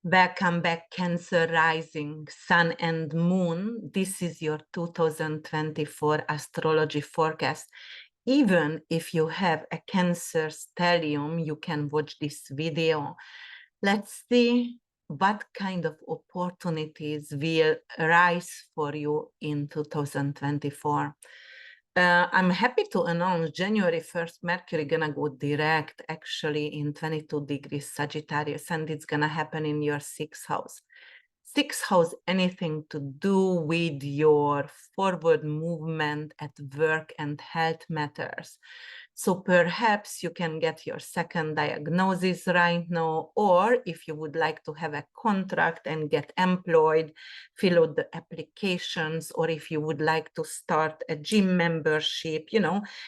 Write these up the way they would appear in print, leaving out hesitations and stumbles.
Welcome back, Cancer rising, Sun and Moon. This is your 2024 astrology forecast. Even if you have a Cancer stellium, you can watch this video. Let's see what kind of opportunities will arise for you in 2024. I'm happy to announce January 1st, Mercury gonna go direct actually in 22 degrees Sagittarius, and it's gonna happen in your 6th house. 6th house, anything to do with your forward movement at work and health matters. So perhaps you can get your second diagnosis right now, or if you would like to have a contract and get employed, fill out the applications, or if you would like to start a gym membership,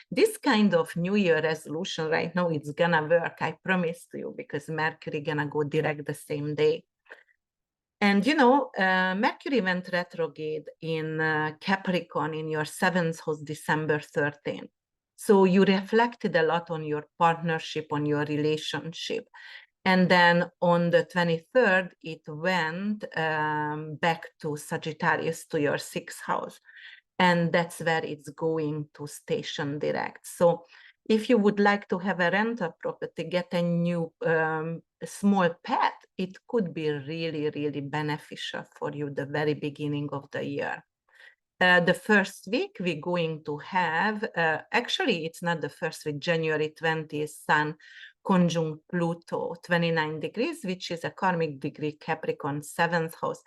this kind of New Year resolution right now, it's gonna work, I promise to you, because Mercury gonna go direct the same day. And Mercury went retrograde in Capricorn in your 7th house, December 13th. So you reflected a lot on your partnership, on your relationship. And then on the 23rd, it went back to Sagittarius, to your 6th house. And that's where it's going to station direct. So if you would like to have a rental property, get a new small pet, it could be really, really beneficial for you the very beginning of the year. The first week we're going to have, actually it's not the first week, January 20th, Sun conjunct Pluto, 29 degrees, which is a karmic degree, Capricorn, 7th house.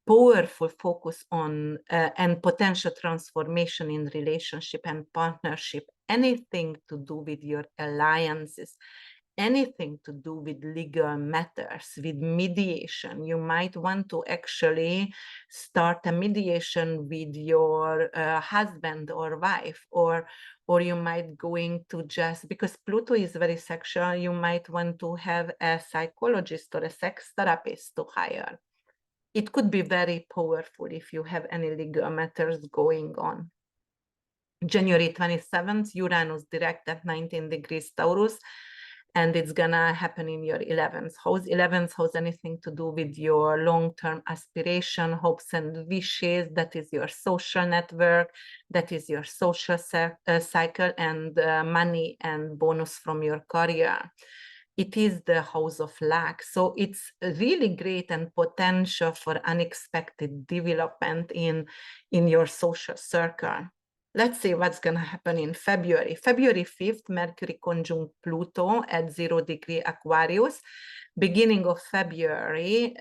Powerful focus on and potential transformation in relationship and partnership, anything to do with your alliances, anything to do with legal matters, with mediation. You might want to actually start a mediation with your husband or wife, or you might going to just, because Pluto is very sexual, you might want to have a psychologist or a sex therapist to hire. It could be very powerful if you have any legal matters going on. January 27th, Uranus direct at 19 degrees Taurus, and it's gonna happen in your 11th house. 11th house, anything to do with your long-term aspiration, hopes and wishes. That is your social network, that is your social cycle, and money and bonus from your career. It is the house of luck. So it's really great and potential for unexpected development in your social circle. Let's see what's going to happen in February. February 5th, Mercury conjunct Pluto at 0 degree Aquarius. Beginning of February,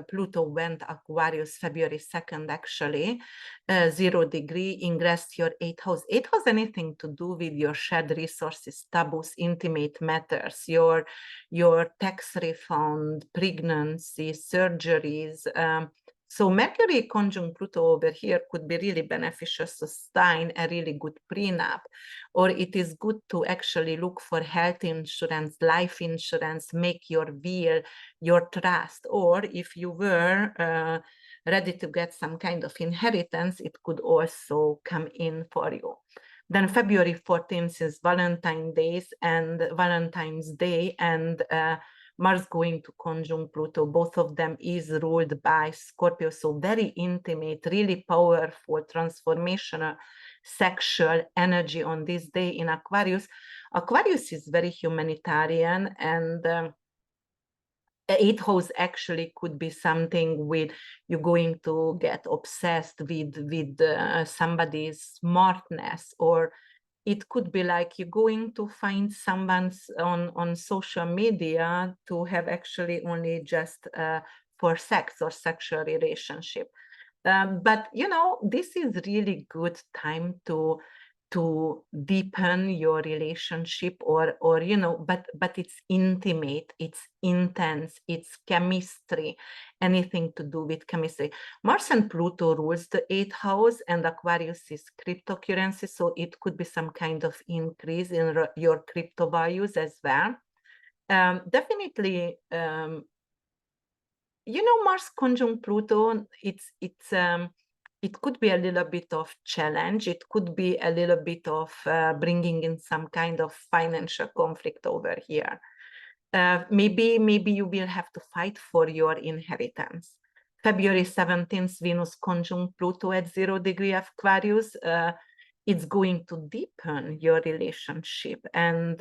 Pluto went Aquarius, February 2nd, actually, 0 degree, ingressed your 8th house. 8th house, anything to do with your shared resources, taboos, intimate matters, your tax refund, pregnancy, surgeries. So Mercury conjunct Pluto over here could be really beneficial to sign a really good prenup, or it is good to actually look for health insurance, life insurance, make your will, your trust, or if you were ready to get some kind of inheritance, it could also come in for you. Then February 14th is Valentine's Day, and Mars going to conjunct Pluto. Both of them is ruled by Scorpio, so very intimate, really powerful, transformational sexual energy on this day in Aquarius. Aquarius is very humanitarian, and 8th house actually could be something with you're going to get obsessed with somebody's smartness, or it could be like you're going to find someone on social media to have actually only just for sex or sexual relationship. But this is really good time to deepen your relationship, or but it's intimate, it's intense, it's chemistry, anything to do with chemistry. Mars and Pluto rules the 8th house, and Aquarius is cryptocurrency, so it could be some kind of increase in your crypto values as well. Definitely, Mars conjunct Pluto, it could be a little bit of challenge. It could be a little bit of bringing in some kind of financial conflict over here. maybe you will have to fight for your inheritance. February 17th, Venus conjunct Pluto at 0 degree Aquarius. It's going to deepen your relationship, and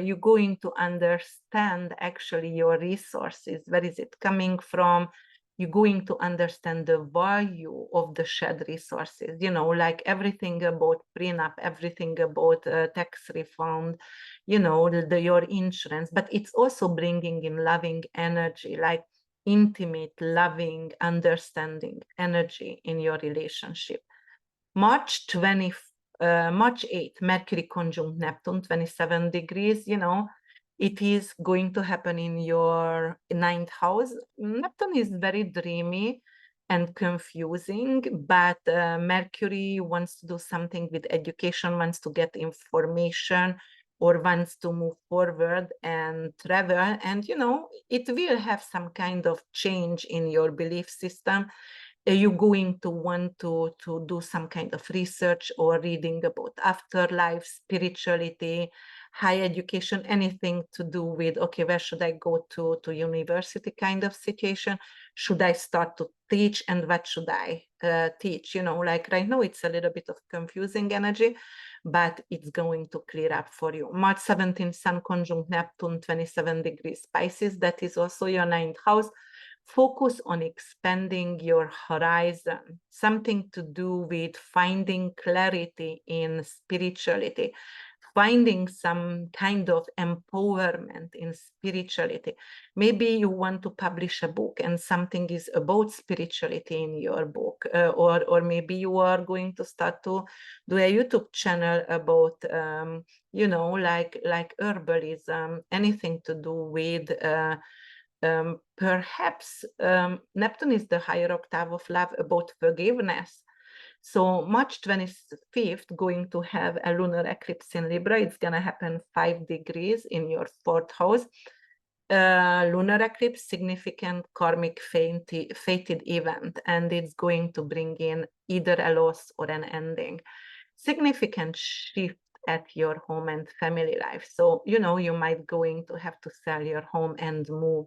you're going to understand actually your resources. Where is it coming from? You're going to understand the value of the shared resources, like everything about prenup, everything about tax refund, your insurance, but it's also bringing in loving energy, like intimate, loving, understanding energy in your relationship. March 8th, Mercury conjunct Neptune, 27 degrees, it is going to happen in your 9th house. Neptune is very dreamy and confusing, but Mercury wants to do something with education, wants to get information, or wants to move forward and travel. And, it will have some kind of change in your belief system. You're going to want to do some kind of research or reading about afterlife, spirituality, higher education, anything to do with, okay, where should I go to university kind of situation? Should I start to teach, and what should I teach? Like right now it's a little bit of confusing energy, but it's going to clear up for you. March 17th, Sun conjunct Neptune, 27 degrees Pisces. That is also your 9th house. Focus on expanding your horizon, something to do with finding clarity in spirituality, finding some kind of empowerment in spirituality. Maybe you want to publish a book and something is about spirituality in your book, or maybe you are going to start to do a YouTube channel about, like herbalism, anything to do with perhaps Neptune is the higher octave of love, about forgiveness. So March 25th, going to have a lunar eclipse in Libra. It's going to happen 5 degrees in your 4th house. Lunar eclipse, significant karmic fated event, and it's going to bring in either a loss or an ending. Significant shift at your home and family life. So, you might going to have to sell your home and move.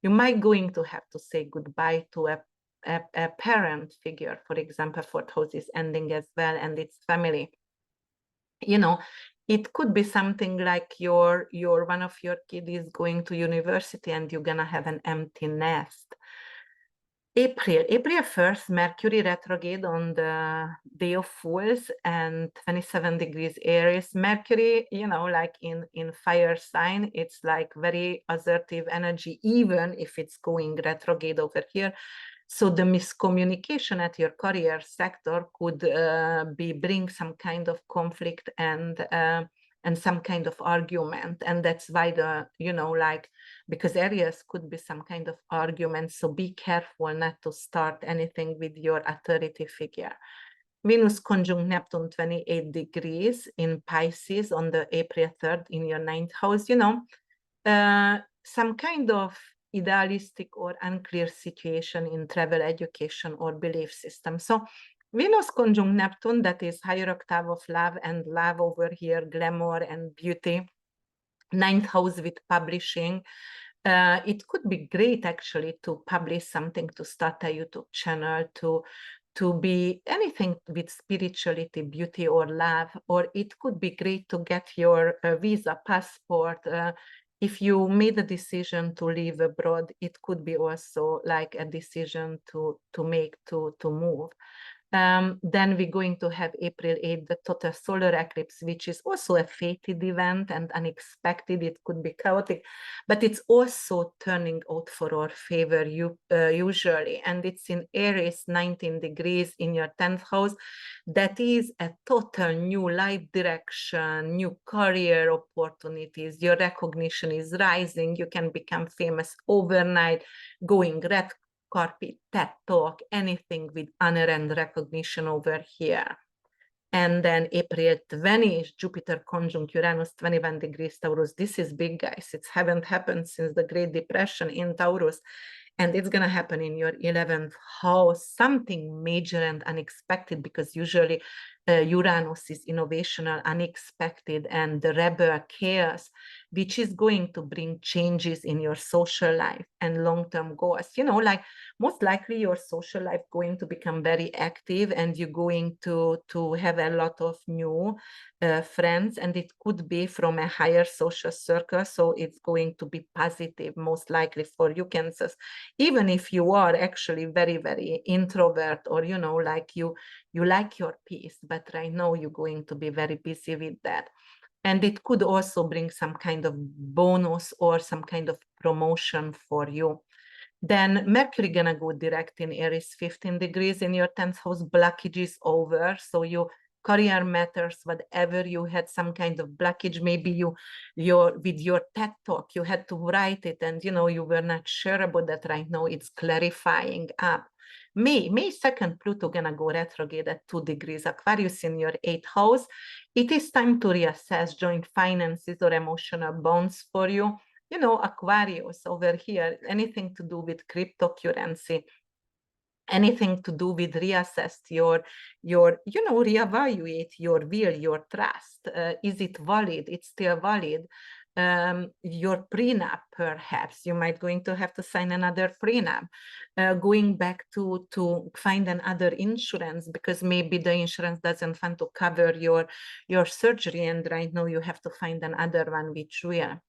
You might going to have to say goodbye to a parent figure, for example. 4th house is ending as well, and it's family. It could be something like your one of your kids is going to university and you're gonna have an empty nest. April 1st, Mercury retrograde on the Day of Fools and 27 degrees Aries. Mercury, like in fire sign, it's like very assertive energy, even if it's going retrograde over here. So the miscommunication at your career sector could bring some kind of conflict and some kind of argument. And that's why because Aries could be some kind of argument. So be careful not to start anything with your authority figure. Venus conjunct Neptune, 28 degrees in Pisces on the April 3rd in your 9th house. Some kind of idealistic or unclear situation in travel, education, or belief system. So Venus conjunct Neptune, that is higher octave of love, and love over here, glamour and beauty. 9th house with publishing. It could be great actually to publish something, to start a YouTube channel, to be anything with spirituality, beauty, or love. Or it could be great to get your visa, passport. If you made a decision to live abroad, it could be also like a decision to make to move. Then we're going to have April 8th, the total solar eclipse, which is also a fated event and unexpected. It could be chaotic, but it's also turning out for our favor usually. And it's in Aries, 19 degrees in your 10th house. That is a total new life direction, new career opportunities. Your recognition is rising. You can become famous overnight, going red carpet, TED Talk, anything with honor and recognition over here. And then April 20, Jupiter conjunct Uranus, 21 degrees Taurus. This is big, guys. It haven't happened since the Great Depression in Taurus. And it's going to happen in your 11th house, something major and unexpected, because usually Uranus is innovational, unexpected, and the rebel chaos, which is going to bring changes in your social life and long-term goals. Like most likely your social life going to become very active, and you're going to have a lot of new friends, and it could be from a higher social circle, so it's going to be positive most likely for you, Cancers, even if you are actually very, very introvert, or like you like your peace, but right now you're going to be very busy with that. And it could also bring some kind of bonus or some kind of promotion for you. Then Mercury gonna go direct in Aries, 15 degrees in your 10th house. Blockage is over, so your career matters. Whatever you had some kind of blockage, maybe with your TED talk you had to write it, and you were not sure about that. Right now it's clarifying up. May 2nd, Pluto gonna go retrograde at 2 degrees Aquarius in your 8th house. It is time to reassess joint finances or emotional bonds for you. Aquarius over here, anything to do with cryptocurrency, anything to do with reassess your reevaluate your will, your trust. Is it valid? It's still valid. Your prenup, perhaps you might going to have to sign another prenup, going back to find another insurance, because maybe the insurance doesn't want to cover your surgery, and right now you have to find another one which will.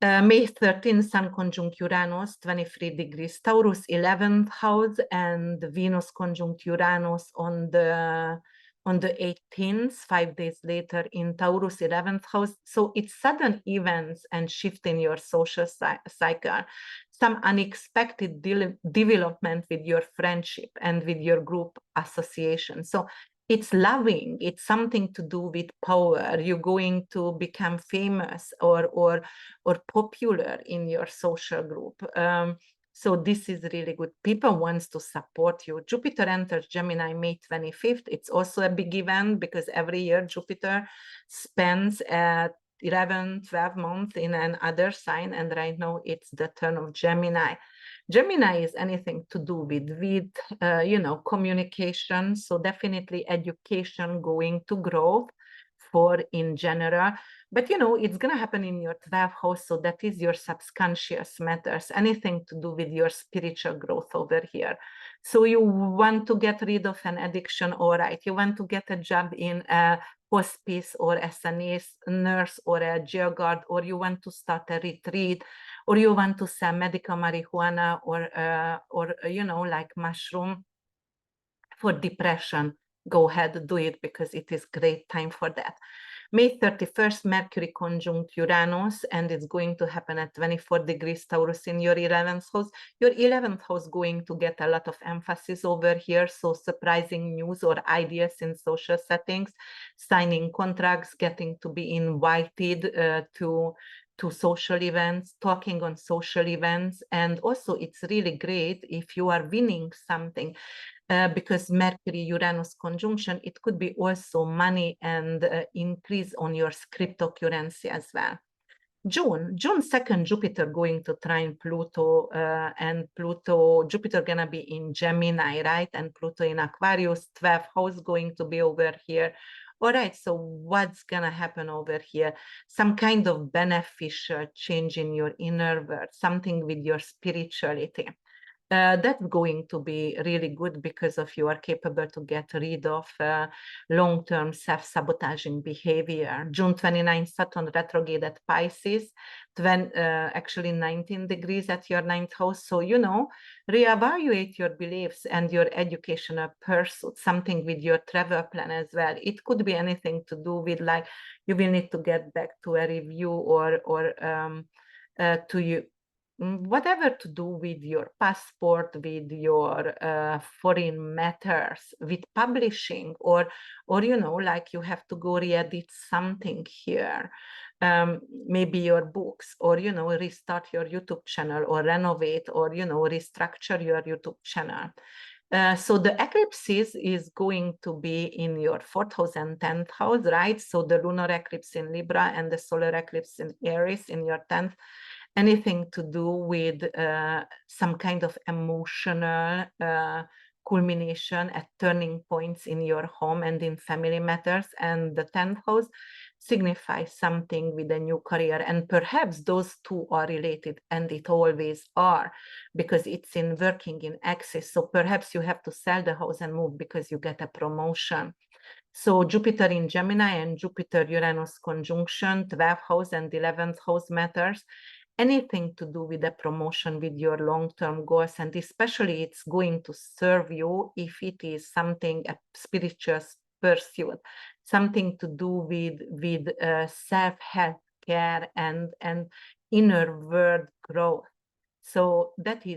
May 13th, Sun conjunct Uranus, 23 degrees Taurus, 11th house, and Venus conjunct Uranus on the 18th, 5 days later in Taurus, 11th house. So it's sudden events and shift in your social cycle, some unexpected development with your friendship and with your group association. So it's loving, it's something to do with power. You're going to become famous or popular in your social group. So this is really good. People wants to support you. Jupiter enters Gemini May 25th. It's also a big event, because every year Jupiter spends 11, 12 months in another sign, and right now it's the turn of Gemini. Gemini is anything to do with communication. So definitely education going to grow for in general. But it's going to happen in your 12th house, so that is your subconscious matters, anything to do with your spiritual growth over here. So you want to get rid of an addiction, all right. You want to get a job in a hospice or as a nurse or a jail guard, or you want to start a retreat, or you want to sell medical marijuana or like mushroom for depression. Go ahead, do it, because it is great time for that. May 31st, Mercury conjunct Uranus, and it's going to happen at 24 degrees Taurus in your 11th house. Your 11th house going to get a lot of emphasis over here, so surprising news or ideas in social settings, signing contracts, getting to be invited to social events, talking on social events. And also it's really great if you are winning something. Because Mercury-Uranus conjunction, it could be also money and increase on your cryptocurrency as well. June 2nd, Jupiter going to trine Pluto, and Jupiter gonna be in Gemini, right? And Pluto in Aquarius, 12th house going to be over here. All right, so what's gonna happen over here? Some kind of beneficial change in your inner world, something with your spirituality. That's going to be really good, because of you are capable to get rid of long-term self-sabotaging behavior. June 29th, Saturn retrograde at Pisces, actually 19 degrees at your 9th house. So, reevaluate your beliefs and your educational pursuit, something with your travel plan as well. It could be anything to do with, like, you will need to get back to a review or to you. Whatever to do with your passport, with your foreign matters, with publishing, or like you have to go re-edit something here, maybe your books, or restart your YouTube channel, or renovate, or restructure your YouTube channel. So the eclipses is going to be in your 4th house and 10th house, right? So the lunar eclipse in Libra and the solar eclipse in Aries in your 10th. Anything to do with some kind of emotional culmination at turning points in your home and in family matters. And the 10th house signifies something with a new career. And perhaps those two are related, and it always are, because it's in working in axis. So perhaps you have to sell the house and move because you get a promotion. So Jupiter in Gemini and Jupiter-Uranus conjunction, 12th house and 11th house matters. Anything to do with a promotion, with your long-term goals, and especially it's going to serve you if it is something, a spiritual pursuit, something to do with self-help care and inner world growth. So that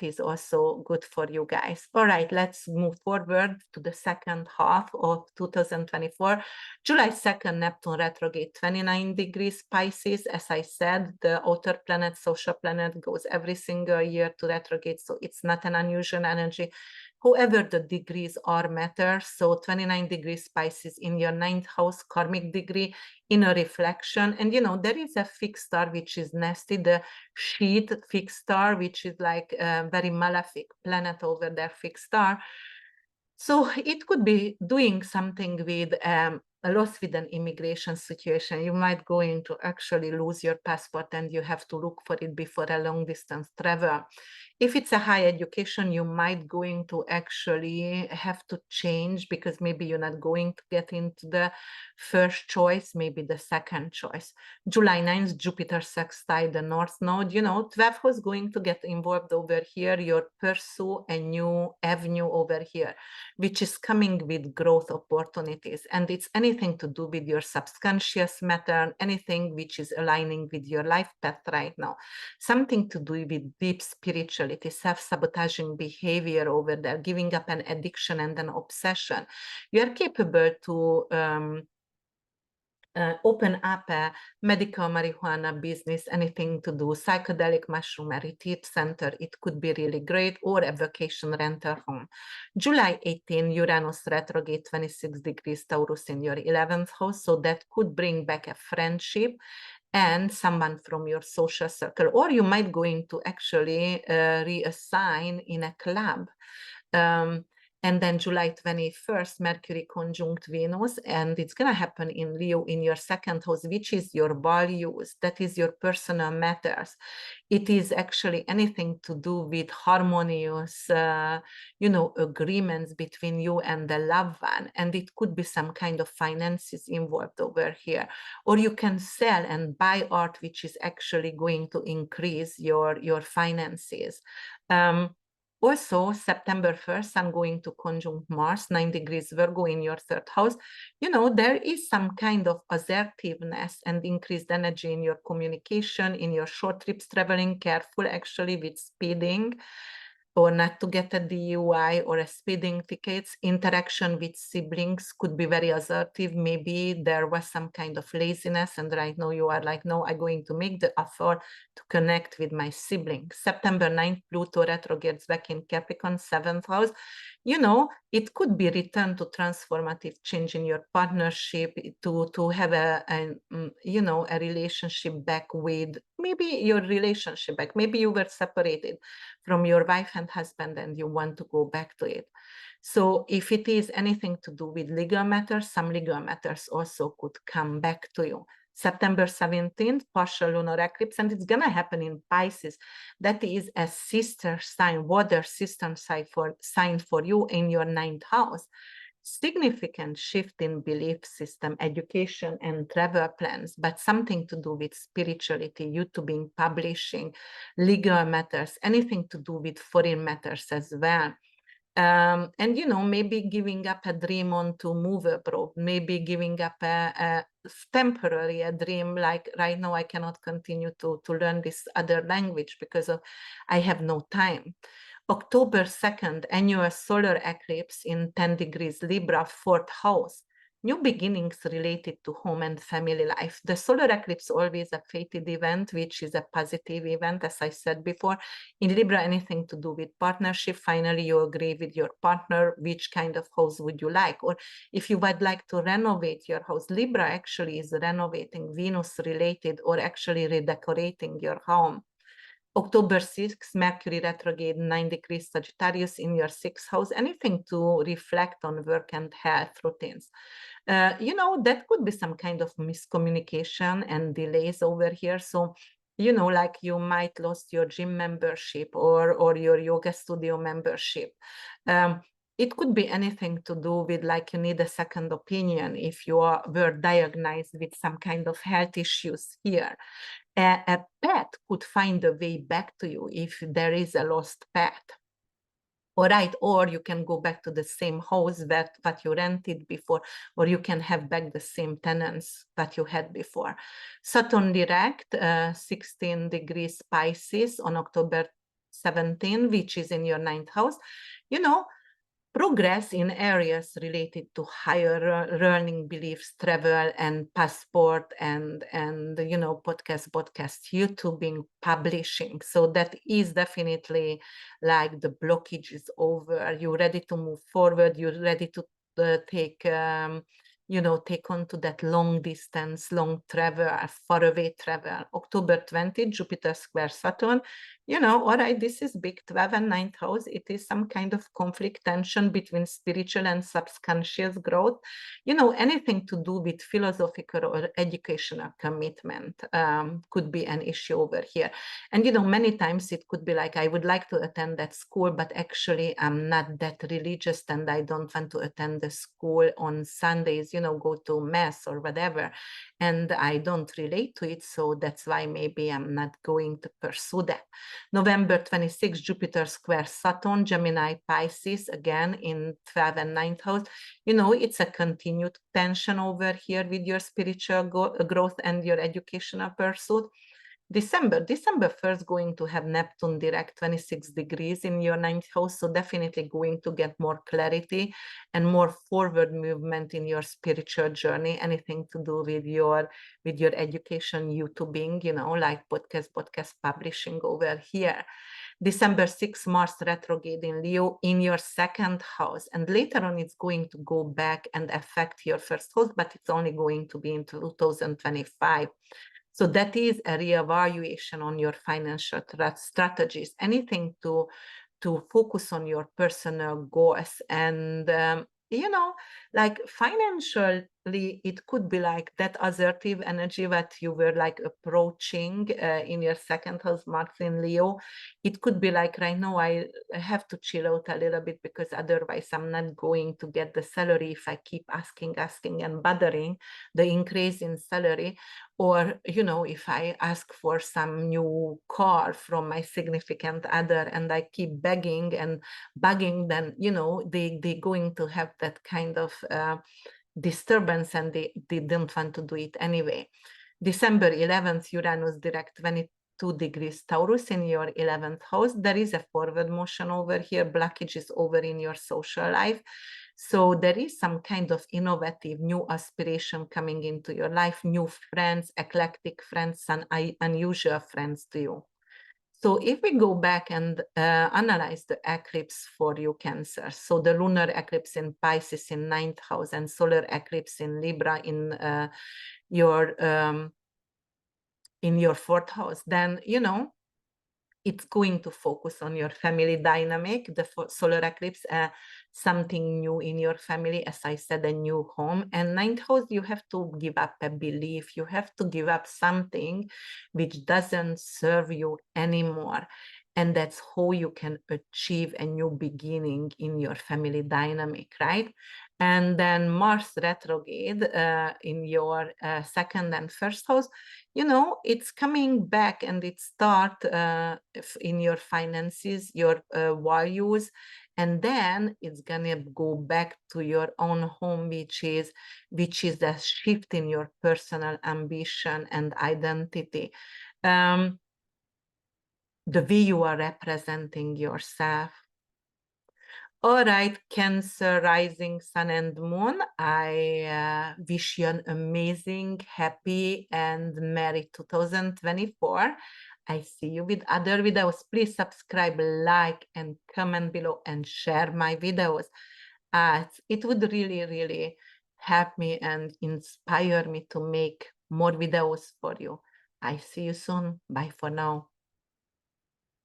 is also good for you guys. All right, let's move forward to the second half of 2024. July 2nd, Neptune retrograde, 29 degrees Pisces. As I said, the outer planet, social planet, goes every single year to retrograde, so it's not an unusual energy. However, the degrees are matter. So 29 degrees Pisces in your 9th house, karmic degree, inner reflection. And there is a fixed star which is nasty, the sheet fixed star, which is like a very malefic planet over there, fixed star. So it could be doing something with a loss with an immigration situation. You might go into actually lose your passport and you have to look for it before a long distance travel. If it's a high education, you might going to actually have to change because maybe you're not going to get into the first choice, maybe the second choice. July 9th, Jupiter sextile the North Node. 12th was going to get involved over here. You pursue a new avenue over here, which is coming with growth opportunities. And it's anything to do with your subconscious matter, anything which is aligning with your life path right now. Something to do with deep spirituality, self-sabotaging behavior over there, giving up an addiction and an obsession. You are capable to open up a medical marijuana business, anything to do, psychedelic mushroom retreat center, it could be really great, or a vacation rental home. July 18, Uranus retrograde, 26 degrees Taurus in your 11th house, so that could bring back a friendship and someone from your social circle, or you might going to actually reassign in a club. And then July 21st, Mercury conjunct Venus, and it's going to happen in Leo in your 2nd house, which is your values, that is your personal matters. It is actually anything to do with harmonious, agreements between you and the loved one. And it could be some kind of finances involved over here. Or you can sell and buy art, which is actually going to increase your finances. Also, September 1st, I'm going to conjunct Mars, 9 degrees Virgo in your 3rd house. There is some kind of assertiveness and increased energy in your communication, in your short trips traveling, careful actually with speeding, or not to get a DUI or a speeding tickets. Interaction with siblings could be very assertive. Maybe there was some kind of laziness, and right now you are like, no, I'm going to make the effort to connect with my sibling. September 9th, Pluto retrogrades back in Capricorn, 7th house. It could be return to transformative change in your partnership, to have a relationship back with, maybe your relationship back. Maybe you were separated from your wife and husband and you want to go back to it. So if it is anything to do with legal matters, some legal matters also could come back to you. September 17th, partial lunar eclipse, and it's going to happen in Pisces. That is a sister sign, water system sign for you in your 9th house. Significant shift in belief system, education, and travel plans, but something to do with spirituality, YouTubing, publishing, legal matters, anything to do with foreign matters as well. And maybe giving up a dream on to move abroad, maybe giving up a temporary dream, like right now I cannot continue to learn this other language because I have no time. October 2nd, annual solar eclipse in 10 degrees Libra, 4th house. New beginnings related to home and family life. The solar eclipse always a fated event, which is a positive event, as I said before. In Libra, anything to do with partnership. Finally, you agree with your partner, which kind of house would you like? Or if you would like to renovate your house, Libra actually is renovating, Venus related, or actually redecorating your home. October 6th, Mercury retrograde 9 degrees Sagittarius in your 6th house, anything to reflect on work and health routines. That could be some kind of miscommunication and delays over here. So, like you might lost your gym membership or your yoga studio membership. It could be anything to do with like you need a second opinion if you were diagnosed with some kind of health issues here. A pet could find a way back to you if there is a lost pet. All right, or you can go back to the same house that you rented before, or you can have back the same tenants that you had before. Saturn direct 16 degrees Pisces on October 17, which is in your 9th house. Progress in areas related to higher learning beliefs, travel and passport and podcast, YouTubing, publishing. So that is definitely like the blockage is over. You're ready to move forward. You're ready to take on to that long distance, long travel, faraway travel. October 20, Jupiter square Saturn. All right, this is big 12 and 9th house. It is some kind of conflict, tension between spiritual and subconscious growth. Anything to do with philosophical or educational commitment could be an issue over here. And, many times it could be like, I would like to attend that school, but actually I'm not that religious and I don't want to attend the school on Sundays, go to mass or whatever. And I don't relate to it. So that's why maybe I'm not going to pursue that. November 26, Jupiter square Saturn, Gemini, Pisces, again in 12 and 9th house. It's a continued tension over here with your spiritual growth and your educational pursuit. December 1st going to have Neptune direct 26 degrees in your 9th house, so definitely going to get more clarity and more forward movement in your spiritual journey, anything to do with your education, YouTubing, like podcast publishing over here. December 6, Mars retrograde in Leo in your 2nd house, and later on it's going to go back and affect your 1st house, but it's only going to be in 2025. So that is a reevaluation on your financial strategies, anything to focus on your personal goals. And, like financially, it could be like that assertive energy that you were like approaching in your 2nd house, Mars in Leo. It could be like right now, I have to chill out a little bit because otherwise I'm not going to get the salary if I keep asking and bothering the increase in salary. Or, if I ask for some new car from my significant other and I keep begging and bugging, then, they're going to have that kind of disturbance and they don't want to do it anyway. December 11th, Uranus direct 22 degrees Taurus in your 11th house. There is a forward motion over here. Blockage is over in your social life. So there is some kind of innovative new aspiration coming into your life, new friends, eclectic friends, and unusual friends to you. So if we go back and analyze the eclipse for you, Cancer, so the lunar eclipse in Pisces in 9th house and solar eclipse in Libra in your 4th house, then, it's going to focus on your family dynamic, the solar eclipse, something new in your family, as I said, a new home. And 9th house, you have to give up a belief. You have to give up something which doesn't serve you anymore. And that's how you can achieve a new beginning in your family dynamic, right? And then Mars retrograde in your 2nd and 1st house, it's coming back and it start in your finances, your values, and then it's gonna go back to your own home, which is a shift in your personal ambition and identity. The way you are representing yourself. All right, Cancer, rising sun and moon, I wish you an amazing, happy and merry 2024. I see you with other videos. Please subscribe, like, and comment below and share my videos. It would really, really help me and inspire me to make more videos for you. I see you soon. Bye for now.